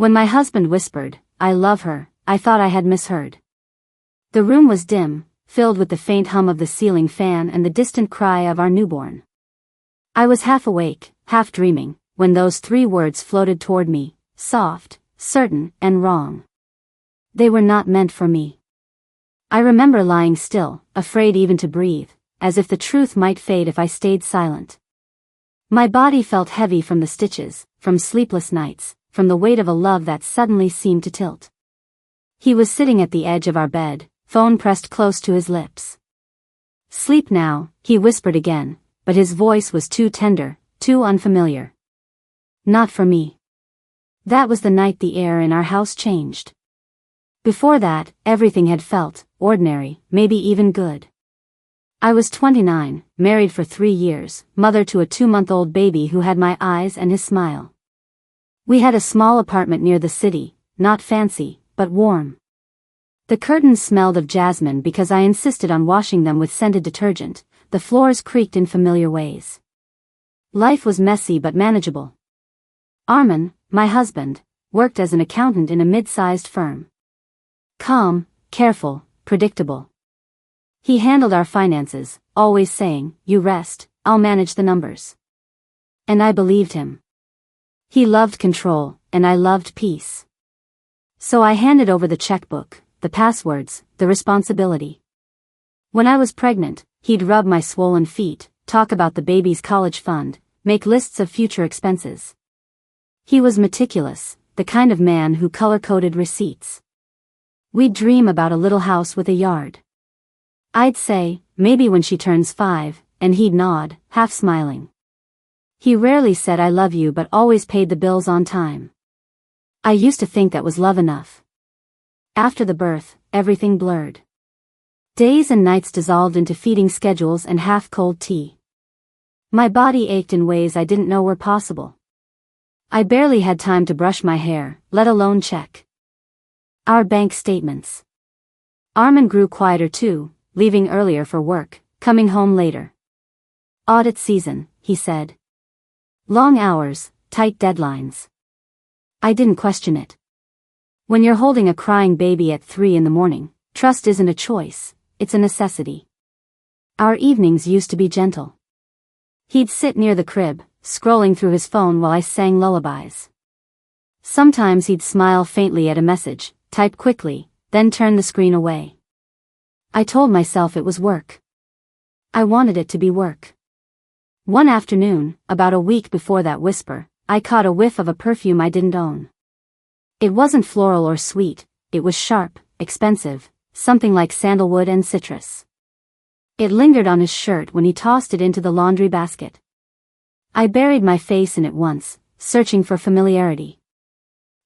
When my husband whispered, "I love her," I thought I had misheard. The room was dim, filled with the faint hum of the ceiling fan and the distant cry of our newborn. I was half awake, half dreaming, when those 3 words floated toward me, soft, certain, and wrong. They were not meant for me. I remember lying still, afraid even to breathe, as if the truth might fade if I stayed silent. My body felt heavy from the stitches, from sleepless nights, from the weight of a love that suddenly seemed to tilt. He was sitting at the edge of our bed, phone pressed close to his lips. "Sleep now," he whispered again, but his voice was too tender, too unfamiliar. Not for me. That was the night the air in our house changed. Before that, everything had felt ordinary, maybe even good. I was 29, married for 3 years, mother to a 2-month-old baby who had my eyes and his smile. We had a small apartment near the city, not fancy, but warm. The curtains smelled of jasmine because I insisted on washing them with scented detergent. The floors creaked in familiar ways. Life was messy but manageable. Armin, my husband, worked as an accountant in a mid-sized firm. Calm, careful, predictable. He handled our finances, always saying, "You rest, I'll manage the numbers." And I believed him. He loved control, and I loved peace. So I handed over the checkbook, the passwords, the responsibility. When I was pregnant, he'd rub my swollen feet, talk about the baby's college fund, make lists of future expenses. He was meticulous, the kind of man who color-coded receipts. We'd dream about a little house with a yard. I'd say, "Maybe when she turns 5, and he'd nod, half smiling. He rarely said "I love you" but always paid the bills on time. I used to think that was love enough. After the birth, everything blurred. Days and nights dissolved into feeding schedules and half-cold tea. My body ached in ways I didn't know were possible. I barely had time to brush my hair, let alone check our bank statements. Armin grew quieter too, leaving earlier for work, coming home later. "Audit season," he said. Long hours, tight deadlines. I didn't question it. When you're holding a crying baby at 3 in the morning, trust isn't a choice, it's a necessity. Our evenings used to be gentle. He'd sit near the crib, scrolling through his phone while I sang lullabies. Sometimes he'd smile faintly at a message, type quickly, then turn the screen away. I told myself it was work. I wanted it to be work. One afternoon, about a week before that whisper, I caught a whiff of a perfume I didn't own. It wasn't floral or sweet, it was sharp, expensive, something like sandalwood and citrus. It lingered on his shirt when he tossed it into the laundry basket. I buried my face in it once, searching for familiarity.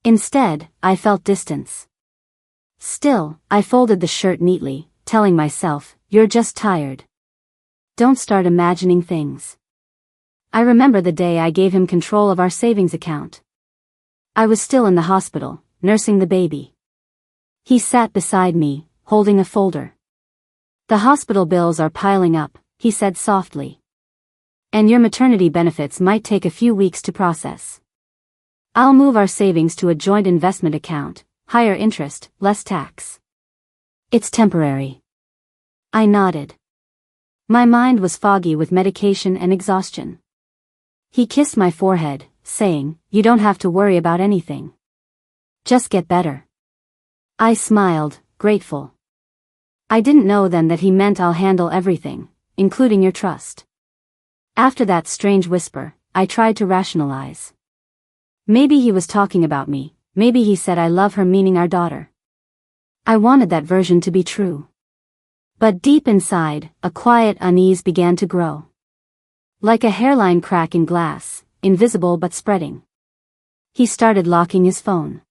Instead, I felt distance. Still, I folded the shirt neatly, telling myself, "You're just tired. Don't start imagining things." I remember the day I gave him control of our savings account. I was still in the hospital, nursing the baby. He sat beside me, holding a folder. "The hospital bills are piling up," he said softly. "And your maternity benefits might take a few weeks to process. I'll move our savings to a joint investment account, higher interest, less tax. It's temporary." I nodded. My mind was foggy with medication and exhaustion. He kissed my forehead, saying, "You don't have to worry about anything. Just get better." I smiled, grateful. I didn't know then that he meant I'll handle everything, including your trust. After that strange whisper, I tried to rationalize. Maybe he was talking about me, maybe he said "I love her" meaning our daughter. I wanted that version to be true. But deep inside, a quiet unease began to grow. Like a hairline crack in glass, invisible but spreading. He started locking his phone.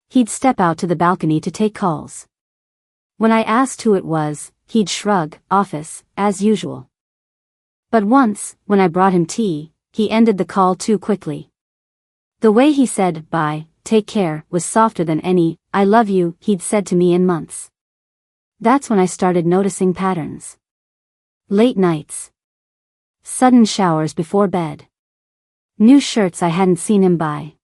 He'd step out to the balcony to take calls. When I asked who it was, he'd shrug, "Office, as usual." But once, when I brought him tea, he ended the call too quickly. The way he said, "Bye, take care," was softer than any "I love you" he'd said to me in months. That's when I started noticing patterns. Late nights. Sudden showers before bed. New shirts I hadn't seen him buy.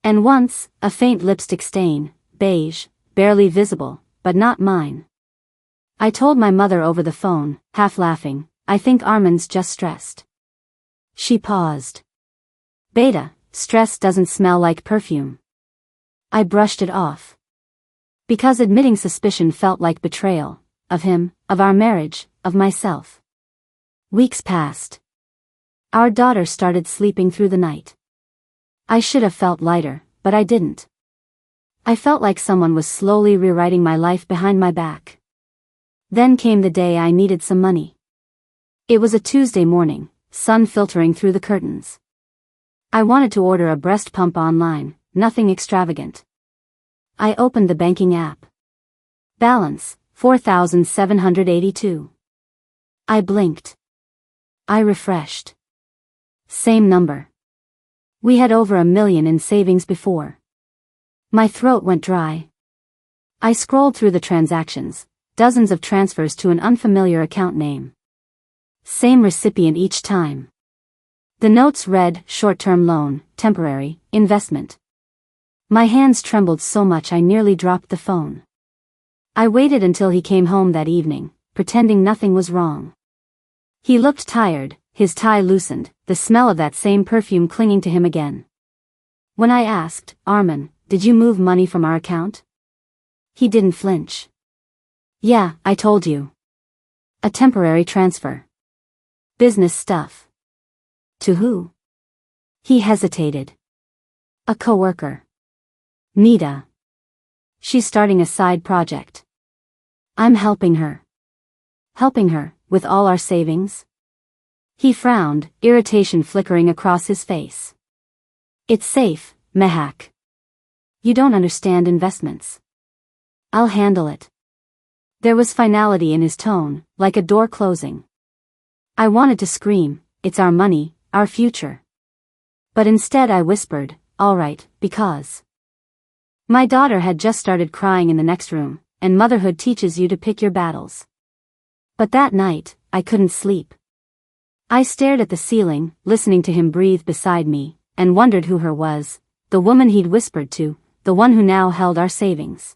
And once, a faint lipstick stain, beige, barely visible, but not mine. I told my mother over the phone, half laughing, I think Armin's just stressed. She paused. Beta, stress doesn't smell like perfume. I brushed it off. Because admitting suspicion felt like betrayal, of him, of our marriage, of myself. Weeks passed. Our daughter started sleeping through the night. I should have felt lighter, but I didn't. I felt like someone was slowly rewriting my life behind my back. Then came the day I needed some money. It was a Tuesday morning, sun filtering through the curtains. I wanted to order a breast pump online, nothing extravagant. I opened the banking app. Balance, 4,782. I blinked. I refreshed. Same number. We had over $1 million in savings before. My throat went dry. I scrolled through the transactions, dozens of transfers to an unfamiliar account name. Same recipient each time. The notes read, short-term loan, temporary, investment. My hands trembled so much I nearly dropped the phone. I waited until he came home that evening, pretending nothing was wrong. He looked tired, his tie loosened, the smell of that same perfume clinging to him again. When I asked, Armin, did you move money from our account? He didn't flinch. Yeah, I told you. A temporary transfer. Business stuff. To who? He hesitated. A coworker. Nita. She's starting a side project. I'm helping her. Helping her, with all our savings? He frowned, irritation flickering across his face. It's safe, Mehak. You don't understand investments. I'll handle it. There was finality in his tone, like a door closing. I wanted to scream, it's our money, our future. But instead I whispered, all right, because. My daughter had just started crying in the next room, and motherhood teaches you to pick your battles. But that night, I couldn't sleep. I stared at the ceiling, listening to him breathe beside me, and wondered who her was, the woman he'd whispered to, the one who now held our savings.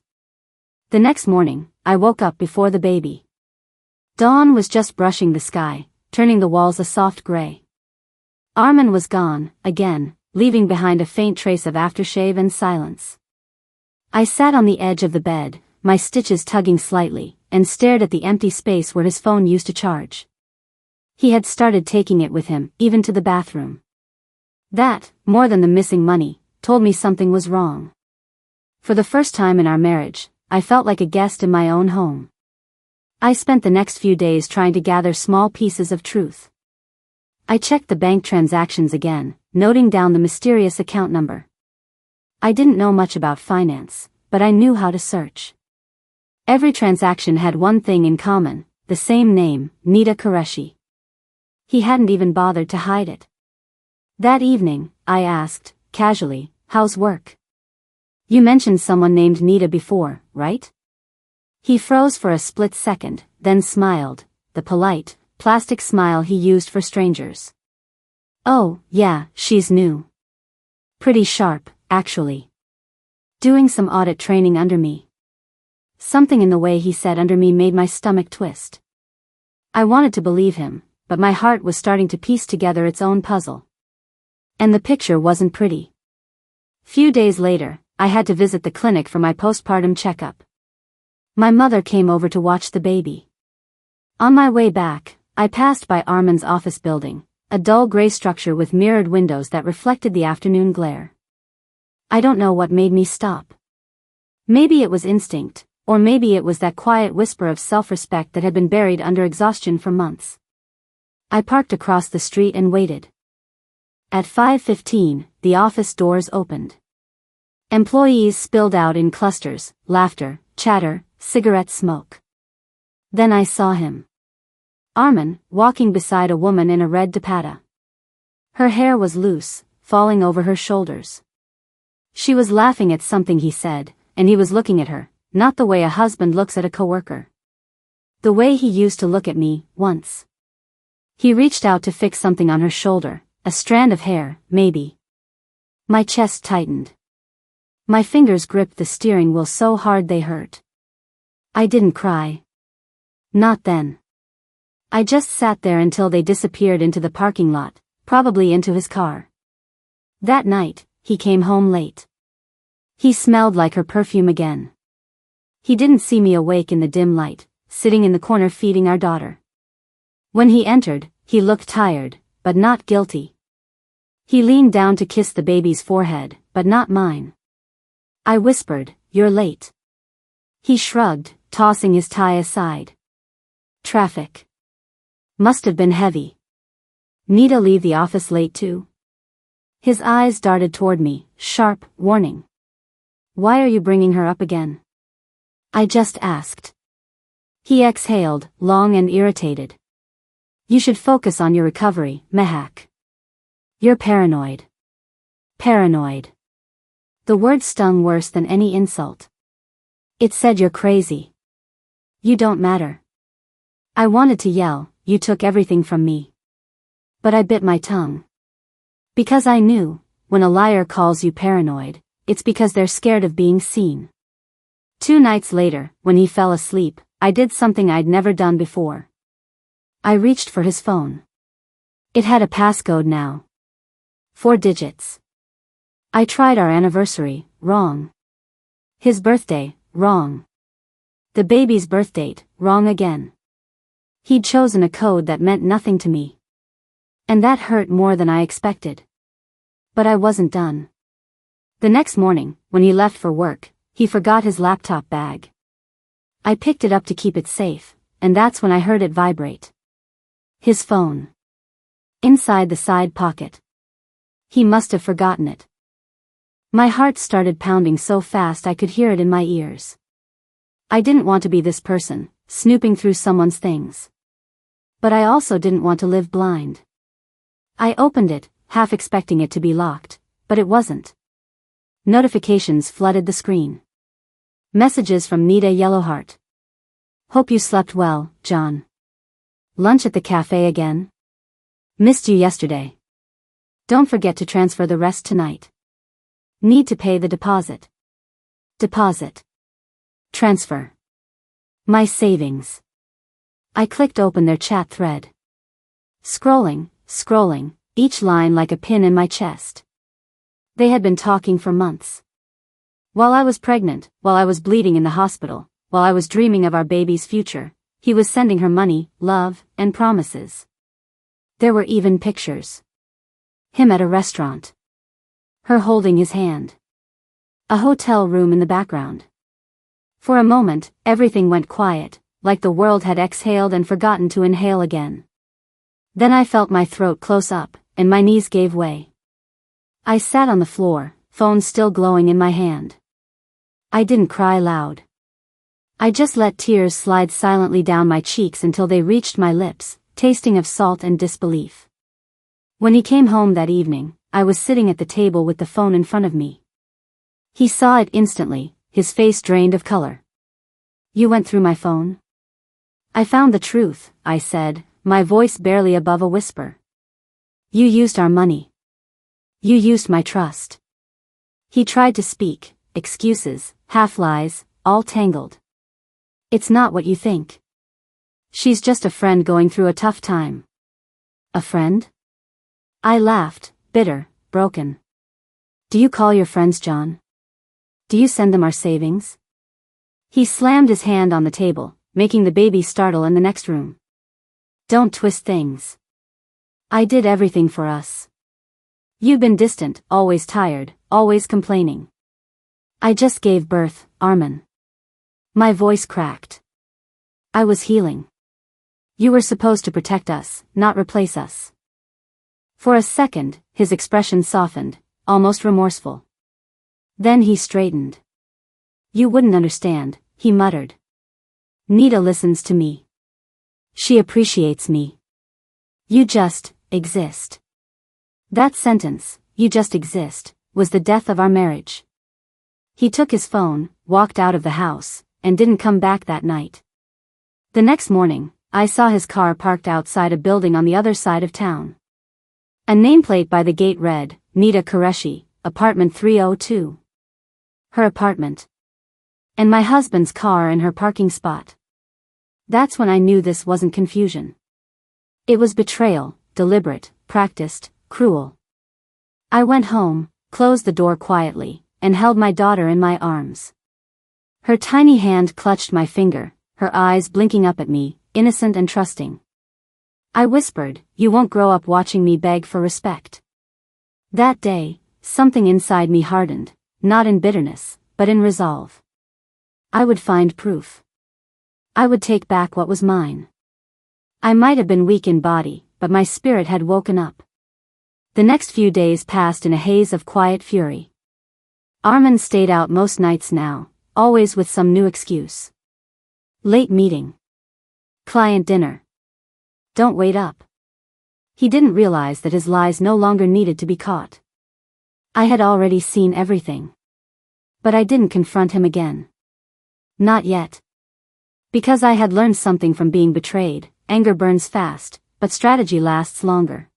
The next morning, I woke up before the baby. Dawn was just brushing the sky, turning the walls a soft gray. Armin was gone, again, leaving behind a faint trace of aftershave and silence. I sat on the edge of the bed, my stitches tugging slightly, and stared at the empty space where his phone used to charge. He had started taking it with him, even to the bathroom. That, more than the missing money, told me something was wrong. For the first time in our marriage, I felt like a guest in my own home. I spent the next few days trying to gather small pieces of truth. I checked the bank transactions again, noting down the mysterious account number. I didn't know much about finance, but I knew how to search. Every transaction had one thing in common, the same name, Nita Qureshi. He hadn't even bothered to hide it. That evening, I asked, casually, how's work? You mentioned someone named Nita before, right? He froze for a split second, then smiled, the polite, plastic smile he used for strangers. Oh, yeah, she's new. Pretty sharp, actually. Doing some audit training under me. Something in the way he said under me made my stomach twist. I wanted to believe him, but my heart was starting to piece together its own puzzle. And the picture wasn't pretty. Few days later, I had to visit the clinic for my postpartum checkup. My mother came over to watch the baby. On my way back, I passed by Armin's office building, a dull gray structure with mirrored windows that reflected the afternoon glare. I don't know what made me stop. Maybe it was instinct, or maybe it was that quiet whisper of self-respect that had been buried under exhaustion for months. I parked across the street and waited. At 5:15, the office doors opened. Employees spilled out in clusters, laughter, chatter, cigarette smoke. Then I saw him. Armin, walking beside a woman in a red dupatta. Her hair was loose, falling over her shoulders. She was laughing at something he said, and he was looking at her, not the way a husband looks at a coworker. The way he used to look at me, once. He reached out to fix something on her shoulder, a strand of hair, maybe. My chest tightened. My fingers gripped the steering wheel so hard they hurt. I didn't cry. Not then. I just sat there until they disappeared into the parking lot, probably into his car. That night, he came home late. He smelled like her perfume again. He didn't see me awake in the dim light, sitting in the corner feeding our daughter. When he entered, he looked tired, but not guilty. He leaned down to kiss the baby's forehead, but not mine. I whispered, "You're late." He shrugged, tossing his tie aside. Traffic. Must have been heavy. Need to leave the office late too? His eyes darted toward me, sharp, warning. Why are you bringing her up again? I just asked. He exhaled, long and irritated. You should focus on your recovery, Mehak. You're paranoid. Paranoid. The word stung worse than any insult. It said you're crazy. You don't matter. I wanted to yell, you took everything from me. But I bit my tongue. Because I knew, when a liar calls you paranoid, it's because they're scared of being seen. 2 nights later, when he fell asleep, I did something I'd never done before. I reached for his phone. It had a passcode now. 4 digits. I tried our anniversary, wrong. His birthday, wrong. The baby's birth date, wrong again. He'd chosen a code that meant nothing to me. And that hurt more than I expected. But I wasn't done. The next morning, when he left for work, he forgot his laptop bag. I picked it up to keep it safe, and that's when I heard it vibrate. His phone. Inside the side pocket. He must have forgotten it. My heart started pounding so fast I could hear it in my ears. I didn't want to be this person, snooping through someone's things. But I also didn't want to live blind. I opened it, half expecting it to be locked, but it wasn't. Notifications flooded the screen. Messages from Nita Yellowheart. Hope you slept well, John. Lunch at the cafe again? Missed you yesterday. Don't forget to transfer the rest tonight. Need to pay the deposit. Deposit. Transfer. My savings. I clicked open their chat thread. Scrolling, each line like a pin in my chest. They had been talking for months. While I was pregnant, while I was bleeding in the hospital, while I was dreaming of our baby's future, he was sending her money, love, and promises. There were even pictures. Him at a restaurant. Her holding his hand. A hotel room in the background. For a moment, everything went quiet, like the world had exhaled and forgotten to inhale again. Then I felt my throat close up, and my knees gave way. I sat on the floor, phone still glowing in my hand. I didn't cry loud. I just let tears slide silently down my cheeks until they reached my lips, tasting of salt and disbelief. When he came home that evening, I was sitting at the table with the phone in front of me. He saw it instantly, his face drained of color. You went through my phone? I found the truth, I said, my voice barely above a whisper. You used our money. You used my trust. He tried to speak, excuses, half-lies, all tangled. It's not what you think. She's just a friend going through a tough time. A friend? I laughed, bitter, broken. Do you call your friends, John? Do you send them our savings? He slammed his hand on the table, making the baby startle in the next room. Don't twist things. I did everything for us. You've been distant, always tired, always complaining. I just gave birth, Armin. My voice cracked. I was healing. You were supposed to protect us, not replace us. For a second, his expression softened, almost remorseful. Then he straightened. You wouldn't understand, he muttered. Nita listens to me. She appreciates me. You just exist. That sentence, you just exist, was the death of our marriage. He took his phone, walked out of the house, and didn't come back that night. The next morning, I saw his car parked outside a building on the other side of town. A nameplate by the gate read, Nita Qureshi, apartment 302. her apartment, and my husband's car in her parking spot. That's when I knew this wasn't confusion. It was betrayal, deliberate, practiced, cruel. I went home, closed the door quietly, and held my daughter in my arms. Her tiny hand clutched my finger, her eyes blinking up at me, innocent and trusting. I whispered, "You won't grow up watching me beg for respect." That day, something inside me hardened, not in bitterness, but in resolve. I would find proof. I would take back what was mine. I might have been weak in body, but my spirit had woken up. The next few days passed in a haze of quiet fury. Armin stayed out most nights now, always with some new excuse. Late meeting. Client dinner. Don't wait up. He didn't realize that his lies no longer needed to be caught. I had already seen everything. But I didn't confront him again. Not yet. Because I had learned something from being betrayed. Anger burns fast, but strategy lasts longer.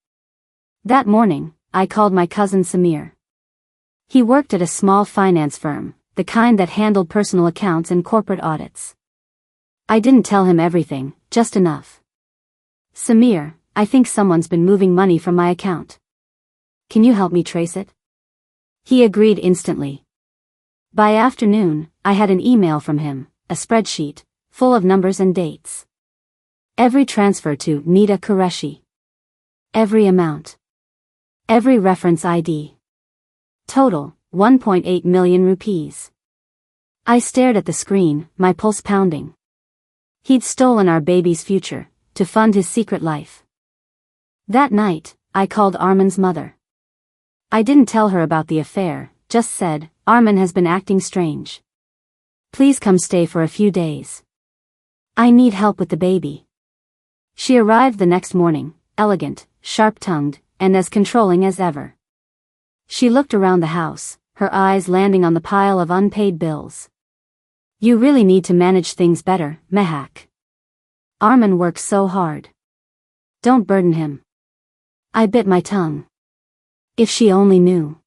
That morning, I called my cousin Samir. He worked at a small finance firm, the kind that handled personal accounts and corporate audits. I didn't tell him everything, just enough. "Samir, I think someone's been moving money from my account. Can you help me trace it?" He agreed instantly. By afternoon, I had an email from him, a spreadsheet, full of numbers and dates. Every transfer to Nita Qureshi. Every amount. Every reference ID. Total, 1.8 million rupees. I stared at the screen, my pulse pounding. He'd stolen our baby's future, to fund his secret life. That night, I called Armin's mother. I didn't tell her about the affair, just said, "Armin has been acting strange. Please come stay for a few days. I need help with the baby." She arrived the next morning, elegant, sharp-tongued, and as controlling as ever. She looked around the house, her eyes landing on the pile of unpaid bills. "You really need to manage things better, Mehak. Armin works so hard. Don't burden him." I bit my tongue. If she only knew.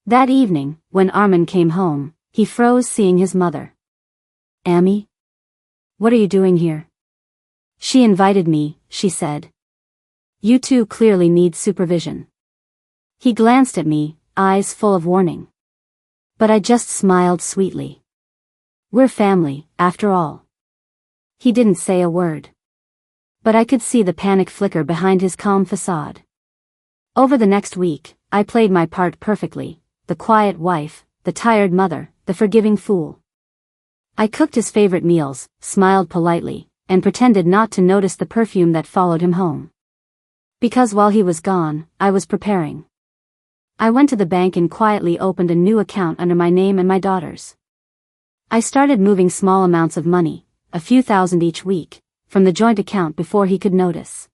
That evening, when Armin came home, he froze seeing his mother. "Amy? What are you doing here?" "She invited me," she said. "You two clearly need supervision." He glanced at me, eyes full of warning. But I just smiled sweetly. We're family, after all. He didn't say a word. But I could see the panic flicker behind his calm facade. Over the next week, I played my part perfectly, the quiet wife, the tired mother, the forgiving fool. I cooked his favorite meals, smiled politely, and pretended not to notice the perfume that followed him home. Because while he was gone, I was preparing. I went to the bank and quietly opened a new account under my name and my daughter's. I started moving small amounts of money, a few thousand each week, from the joint account before he could notice.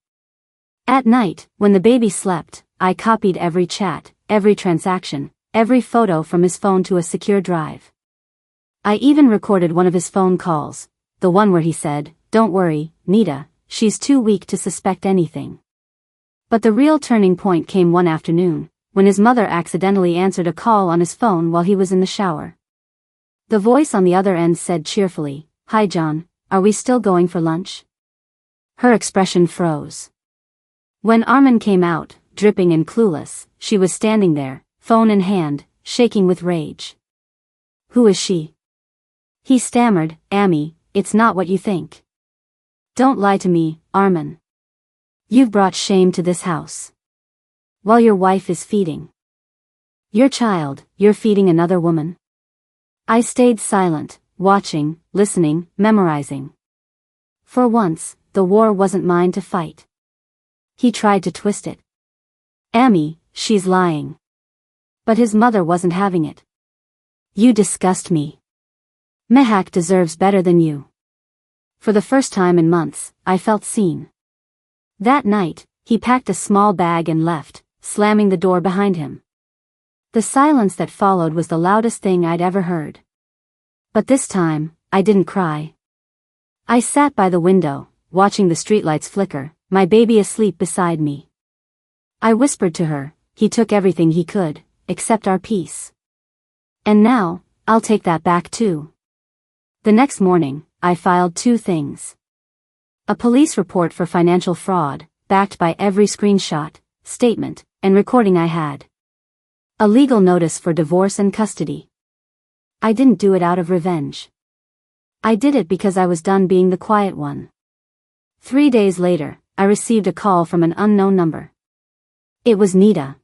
At night, when the baby slept, I copied every chat, every transaction, every photo from his phone to a secure drive. I even recorded one of his phone calls, the one where he said, "Don't worry, Nita, she's too weak to suspect anything." But the real turning point came one afternoon, when his mother accidentally answered a call on his phone while he was in the shower. The voice on the other end said cheerfully, "Hi John, are we still going for lunch?" Her expression froze. When Armin came out, dripping and clueless, she was standing there, phone in hand, shaking with rage. "Who is she?" He stammered, "Amy, it's not what you think. Don't lie to me, Armin. You've brought shame to this house. While your wife is feeding your child, you're feeding another woman." I stayed silent, watching, listening, memorizing. For once, the war wasn't mine to fight. He tried to twist it. "Amy, she's lying." But his mother wasn't having it. "You disgust me. Mehak deserves better than you." For the first time in months, I felt seen. That night, he packed a small bag and left, slamming the door behind him. The silence that followed was the loudest thing I'd ever heard. But this time, I didn't cry. I sat by the window, watching the streetlights flicker, my baby asleep beside me. I whispered to her, "He took everything he could, except our peace. And now, I'll take that back too. The next morning, I filed two things. A police report for financial fraud, backed by every screenshot, statement, and recording I had. A legal notice for divorce and custody. I didn't do it out of revenge. I did it because I was done being the quiet one. 3 days later, I received a call from an unknown number. It was Nita.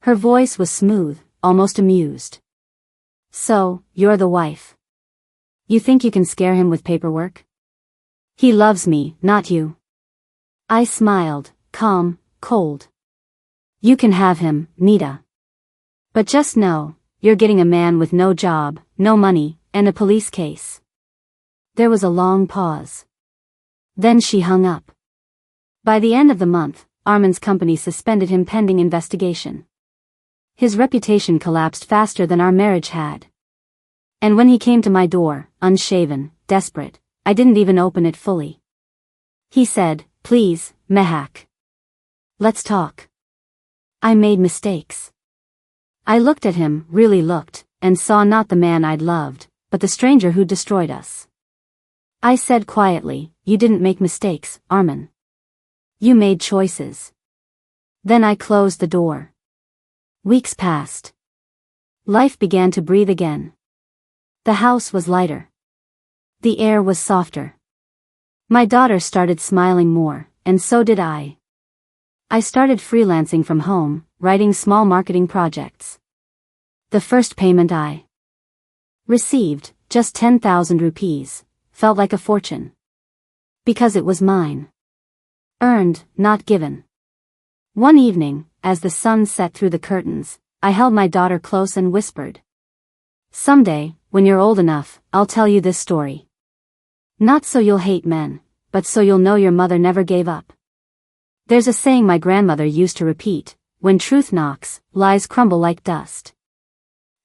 Her voice was smooth, almost amused. So, you're the wife. You think you can scare him with paperwork? He loves me, not you. I smiled, calm, cold. You can have him, Nita. But just know, you're getting a man with no job, no money, and a police case. There was a long pause. Then she hung up. By the end of the month, Armin's company suspended him pending investigation. His reputation collapsed faster than our marriage had. And when he came to my door, unshaven, desperate, I didn't even open it fully. He said, "Please, Mehak. Let's talk. I made mistakes." I looked at him, really looked, and saw not the man I'd loved, but the stranger who destroyed us. I said quietly, "You didn't make mistakes, Armin. You made choices." Then I closed the door. Weeks passed. Life began to breathe again. The house was lighter. The air was softer. My daughter started smiling more, and so did I. I started freelancing from home, writing small marketing projects. The first payment I received, just 10,000 rupees, felt like a fortune. Because it was mine. Earned, not given. One evening, as the sun set through the curtains, I held my daughter close and whispered, "Someday, when you're old enough, I'll tell you this story. Not so you'll hate men, but so you'll know your mother never gave up. There's a saying my grandmother used to repeat, when truth knocks, lies crumble like dust."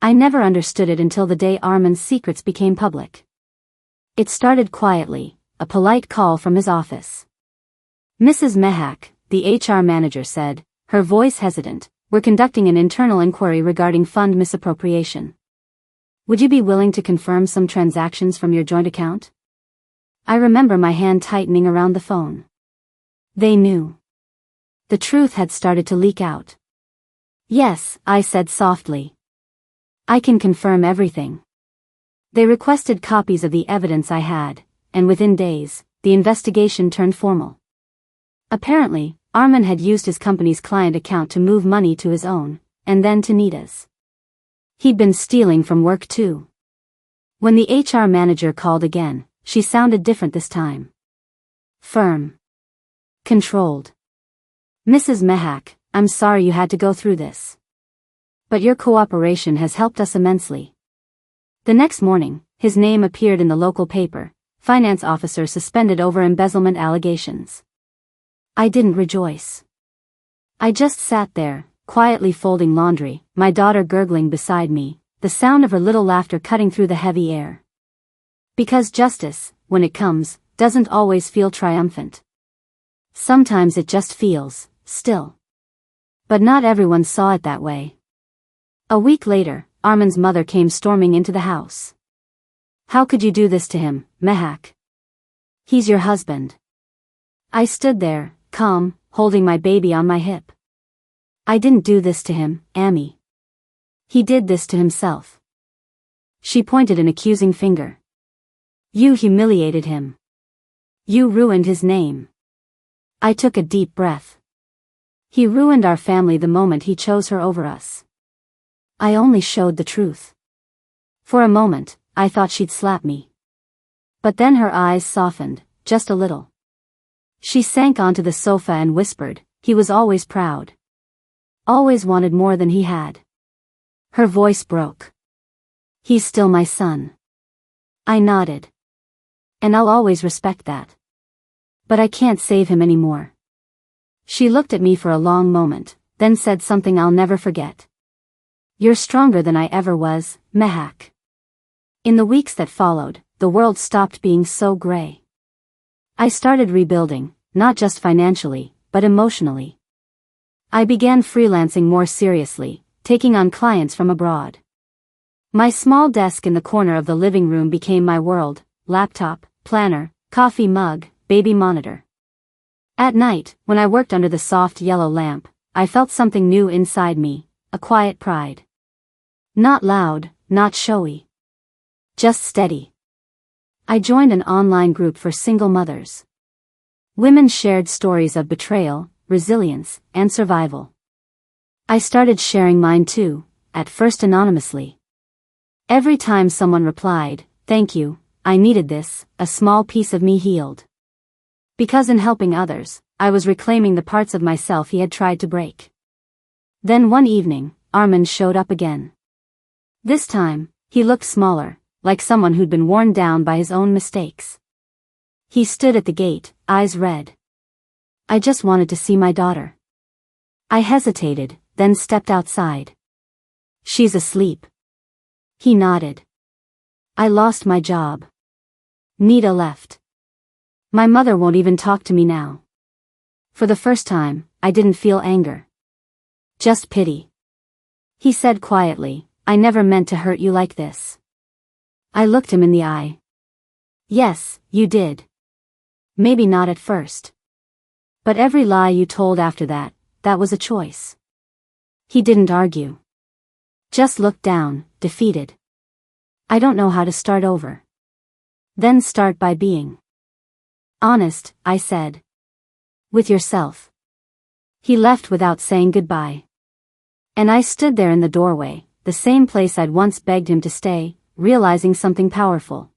I never understood it until the day Armin's secrets became public. It started quietly, a polite call from his office. "Mrs. Mehak," the HR manager said, her voice hesitant, "we're conducting an internal inquiry regarding fund misappropriation. Would you be willing to confirm some transactions from your joint account?" I remember my hand tightening around the phone. They knew. The truth had started to leak out. "Yes," I said softly. "I can confirm everything." They requested copies of the evidence I had, and within days, the investigation turned formal. Apparently, Armin had used his company's client account to move money to his own, and then to Nita's. He'd been stealing from work too. When the HR manager called again, she sounded different this time. Firm. Controlled. "Mrs. Mehak, I'm sorry you had to go through this. But your cooperation has helped us immensely." The next morning, his name appeared in the local paper, finance officer suspended over embezzlement allegations. I didn't rejoice. I just sat there, quietly folding laundry, my daughter gurgling beside me, the sound of her little laughter cutting through the heavy air. Because justice, when it comes, doesn't always feel triumphant. Sometimes it just feels still. But not everyone saw it that way. A week later, Armin's mother came storming into the house. "How could you do this to him, Mehak? He's your husband." I stood there, calm, holding my baby on my hip. "I didn't do this to him, Amy. He did this to himself." She pointed an accusing finger. "You humiliated him. You ruined his name." I took a deep breath. He ruined our family the moment he chose her over us. I only showed the truth. For a moment, I thought she'd slap me. But then her eyes softened, just a little. She sank onto the sofa and whispered, "He was always proud. Always wanted more than he had." Her voice broke. "He's still my son." I nodded. "And I'll always respect that. But I can't save him anymore." She looked at me for a long moment, then said something I'll never forget. "You're stronger than I ever was, Mehak." In the weeks that followed, the world stopped being so gray. I started rebuilding, not just financially, but emotionally. I began freelancing more seriously, taking on clients from abroad. My small desk in the corner of the living room became my world: laptop, planner, coffee mug, baby monitor. At night, when I worked under the soft yellow lamp, I felt something new inside me, a quiet pride. Not loud, not showy. Just steady. I joined an online group for single mothers. Women shared stories of betrayal, resilience, and survival. I started sharing mine too, at first anonymously. Every time someone replied, "Thank you, I needed this," a small piece of me healed. Because in helping others, I was reclaiming the parts of myself he had tried to break. Then one evening, Armand showed up again. This time, he looked smaller, like someone who'd been worn down by his own mistakes. He stood at the gate, eyes red. "I just wanted to see my daughter." I hesitated, then stepped outside. "She's asleep." He nodded. "I lost my job. Nita left. My mother won't even talk to me now." For the first time, I didn't feel anger. Just pity. He said quietly, "I never meant to hurt you like this." I looked him in the eye. "Yes, you did. Maybe not at first. But every lie you told after that, that was a choice." He didn't argue. Just looked down, defeated. "I don't know how to start over." "Then start by being honest," I said. "With yourself." He left without saying goodbye. And I stood there in the doorway, the same place I'd once begged him to stay, realizing something powerful.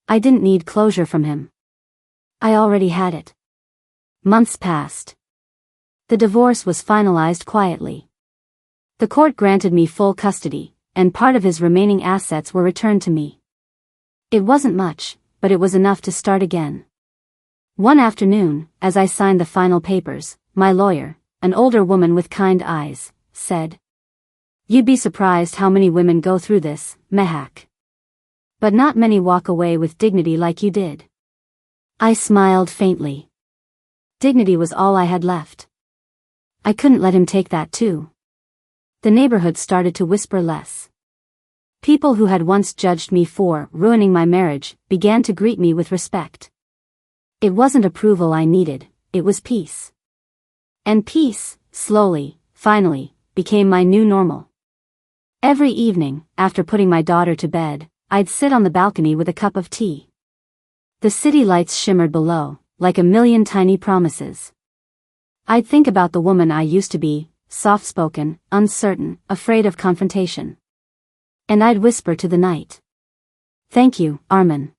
I didn't need closure from him. I already had it. Months passed. The divorce was finalized quietly. The court granted me full custody, and part of his remaining assets were returned to me. It wasn't much, but it was enough to start again. One afternoon, as I signed the final papers, my lawyer, an older woman with kind eyes, said, "You'd be surprised how many women go through this, Mehak. But not many walk away with dignity like you did." I smiled faintly. Dignity was all I had left. I couldn't let him take that too. The neighborhood started to whisper less. People who had once judged me for ruining my marriage began to greet me with respect. It wasn't approval I needed, it was peace. And peace, slowly, finally, became my new normal. Every evening, after putting my daughter to bed, I'd sit on the balcony with a cup of tea. The city lights shimmered below, like a million tiny promises. I'd think about the woman I used to be, soft-spoken, uncertain, afraid of confrontation. And I'd whisper to the night, "Thank you, Armand.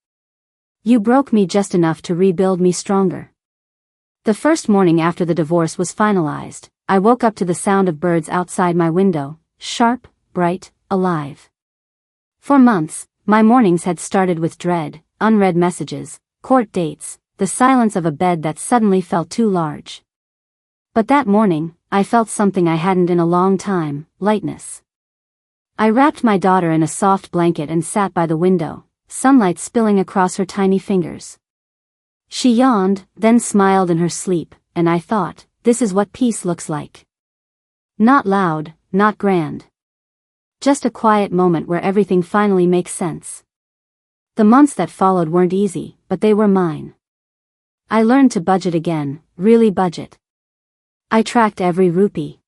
You broke me just enough to rebuild me stronger." The first morning after the divorce was finalized, I woke up to the sound of birds outside my window, sharp, bright, alive. For months, my mornings had started with dread, unread messages, court dates, the silence of a bed that suddenly felt too large. But that morning, I felt something I hadn't in a long time: lightness. I wrapped my daughter in a soft blanket and sat by the window, sunlight spilling across her tiny fingers. She yawned, then smiled in her sleep, and I thought, this is what peace looks like. Not loud, not grand. Just a quiet moment where everything finally makes sense. The months that followed weren't easy, but they were mine. I learned to budget again, really budget. I tracked every rupee.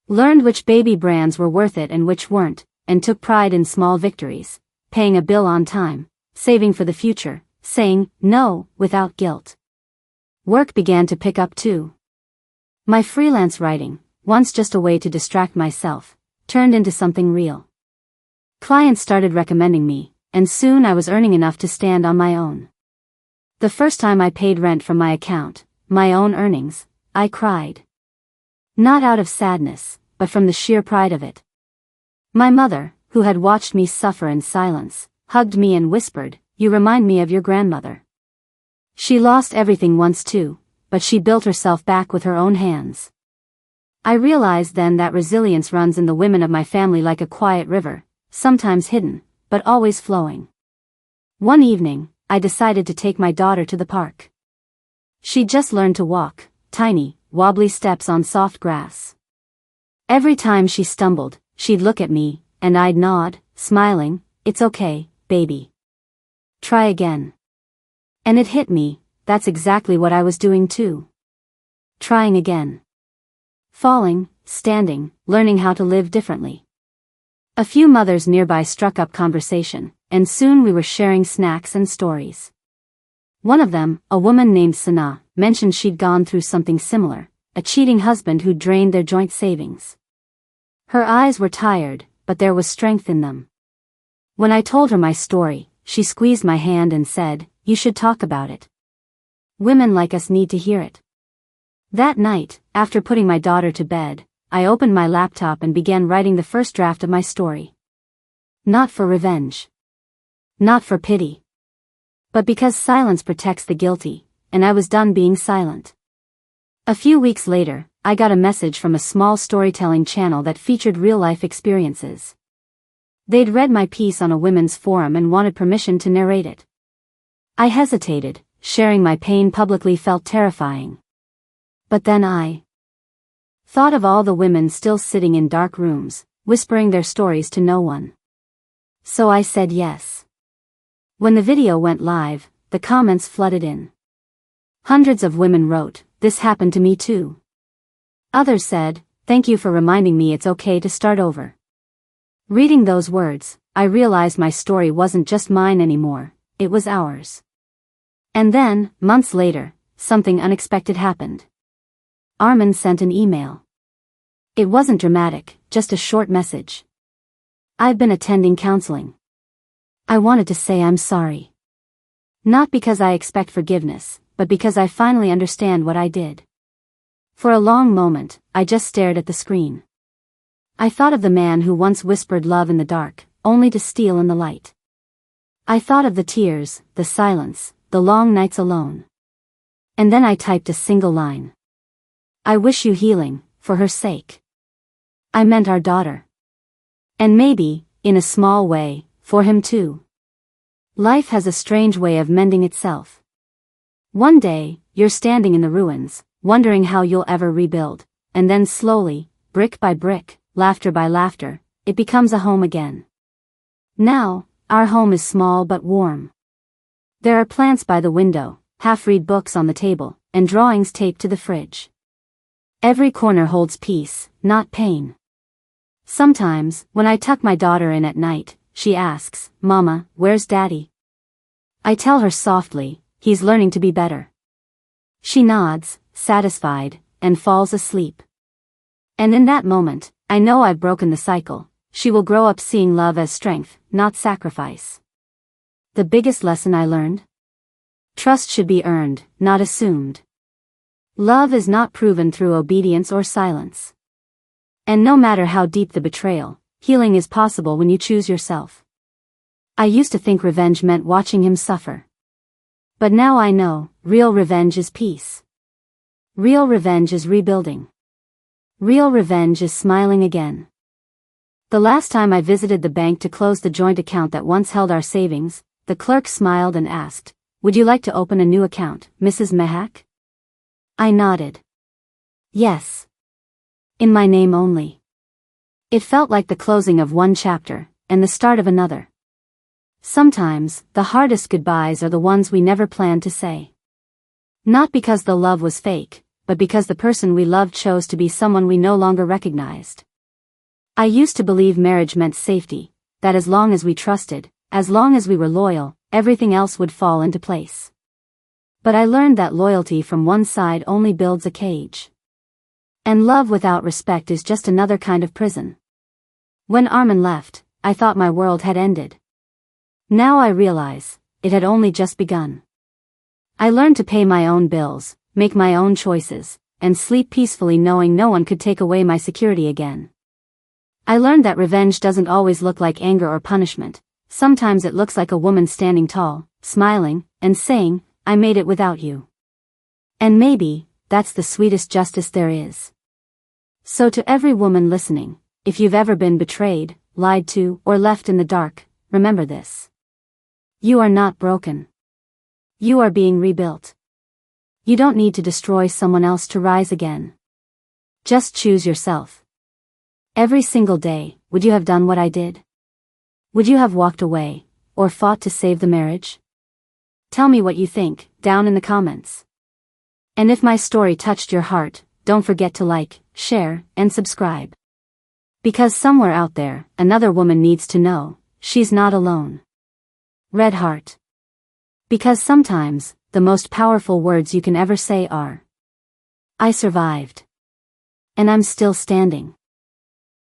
Learned which baby brands were worth it and which weren't, and took pride in small victories, paying a bill on time, saving for the future, saying no without guilt. Work began to pick up too. My freelance writing, once just a way to distract myself, turned into something real. Clients started recommending me, and soon I was earning enough to stand on my own. The first time I paid rent from my account, my own earnings, I cried. Not out of sadness, but from the sheer pride of it. My mother, who had watched me suffer in silence, hugged me and whispered, "You remind me of your grandmother. She lost everything once too, but she built herself back with her own hands." I realized then that resilience runs in the women of my family like a quiet river, sometimes hidden, but always flowing. One evening, I decided to take my daughter to the park. She'd just learned to walk, tiny, wobbly steps on soft grass. Every time she stumbled, she'd look at me, and I'd nod, smiling, "It's okay, baby. Try again." And it hit me, that's exactly what I was doing too. Trying again. Falling, standing, learning how to live differently. A few mothers nearby struck up conversation, and soon we were sharing snacks and stories. One of them, a woman named Sana, mentioned she'd gone through something similar, a cheating husband who drained their joint savings. Her eyes were tired, but there was strength in them. When I told her my story, she squeezed my hand and said, "You should talk about it. Women like us need to hear it." That night, after putting my daughter to bed, I opened my laptop and began writing the first draft of my story. Not for revenge. Not for pity. But because silence protects the guilty, and I was done being silent. A few weeks later, I got a message from a small storytelling channel that featured real-life experiences. They'd read my piece on a women's forum and wanted permission to narrate it. I hesitated, sharing my pain publicly felt terrifying. But then I thought of all the women still sitting in dark rooms, whispering their stories to no one. So I said yes. When the video went live, the comments flooded in. Hundreds of women wrote, "This happened to me too." Others said, "Thank you for reminding me it's okay to start over." Reading those words, I realized my story wasn't just mine anymore, it was ours. And then, months later, something unexpected happened. Armin sent an email. It wasn't dramatic, just a short message. "I've been attending counseling. I wanted to say I'm sorry. Not because I expect forgiveness, but because I finally understand what I did." For a long moment, I just stared at the screen. I thought of the man who once whispered love in the dark, only to steal in the light. I thought of the tears, the silence, the long nights alone. And then I typed a single line. "I wish you healing, for her sake." I meant our daughter. And maybe, in a small way, for him too. Life has a strange way of mending itself. One day, you're standing in the ruins, wondering how you'll ever rebuild, and then slowly, brick by brick, laughter by laughter, it becomes a home again. Now, our home is small but warm. There are plants by the window, half-read books on the table, and drawings taped to the fridge. Every corner holds peace, not pain. Sometimes, when I tuck my daughter in at night, she asks, "Mama, where's Daddy?" I tell her softly, "He's learning to be better." She nods, satisfied, and falls asleep. And in that moment, I know I've broken the cycle. She will grow up seeing love as strength, not sacrifice. The biggest lesson I learned? Trust should be earned, not assumed. Love is not proven through obedience or silence. And no matter how deep the betrayal, healing is possible when you choose yourself. I used to think revenge meant watching him suffer. But now I know, real revenge is peace. Real revenge is rebuilding. Real revenge is smiling again. The last time I visited the bank to close the joint account that once held our savings, the clerk smiled and asked, "Would you like to open a new account, Mrs. Mehak?" I nodded. Yes. In my name only. It felt like the closing of one chapter, and the start of another. Sometimes, the hardest goodbyes are the ones we never planned to say. Not because the love was fake, but because the person we loved chose to be someone we no longer recognized. I used to believe marriage meant safety, that as long as we trusted, as long as we were loyal, everything else would fall into place. But I learned that loyalty from one side only builds a cage. And love without respect is just another kind of prison. When Armin left, I thought my world had ended. Now I realize, it had only just begun. I learned to pay my own bills, make my own choices, and sleep peacefully knowing no one could take away my security again. I learned that revenge doesn't always look like anger or punishment. Sometimes it looks like a woman standing tall, smiling, and saying, "I made it without you." And maybe, that's the sweetest justice there is. So to every woman listening, if you've ever been betrayed, lied to, or left in the dark, remember this. You are not broken. You are being rebuilt. You don't need to destroy someone else to rise again. Just choose yourself. Every single day, would you have done what I did? Would you have walked away, or fought to save the marriage? Tell me what you think, down in the comments. And if my story touched your heart, don't forget to like, share, and subscribe. Because somewhere out there, another woman needs to know, she's not alone. Red heart. Because sometimes, the most powerful words you can ever say are, I survived. And I'm still standing.